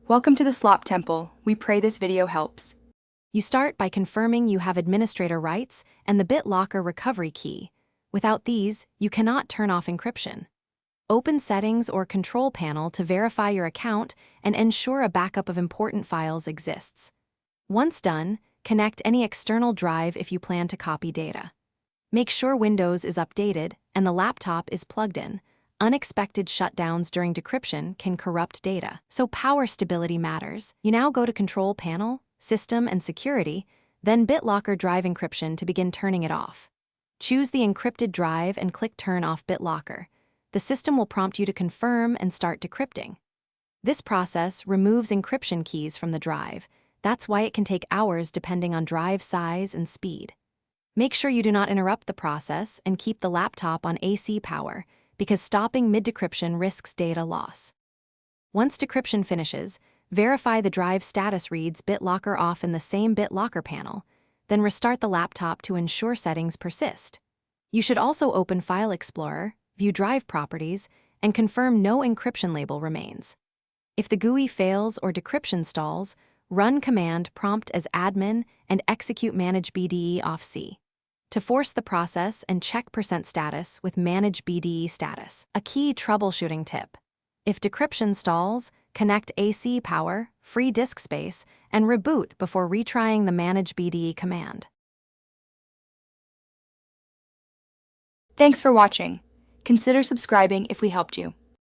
Welcome to the Slop Temple. We pray this video helps. You start by confirming you have administrator rights and the Bitlocker recovery key. Without these, you cannot turn off encryption. Open Settings or Control Panel to verify your account and ensure a backup of important files exists. Once done, connect any external drive if you plan to copy data. Make sure Windows is updated and the laptop is plugged in. Unexpected shutdowns during decryption can corrupt data, so power stability matters. You now go to Control Panel, System and Security, then Bitlocker Drive Encryption to begin turning it off. Choose the encrypted drive and click Turn off Bitlocker. The system will prompt you to confirm and start decrypting. This process removes encryption keys from the drive. That's why it can take hours depending on drive size and speed. Make sure you do not interrupt the process and keep the laptop on AC power, because stopping mid-decryption risks data loss. Once decryption finishes, verify the drive status reads Bitlocker off in the same Bitlocker panel, then restart the laptop to ensure settings persist. You should also open File Explorer, view drive properties, and confirm no encryption label remains. If the GUI fails or decryption stalls, run command prompt as admin and execute manage BDE off C. To force the process and check % status with Manage BDE status. A key troubleshooting tip. If decryption stalls, connect AC power, free disk space, and reboot before retrying the Manage BDE command. Thanks for watching. Consider subscribing if we helped you.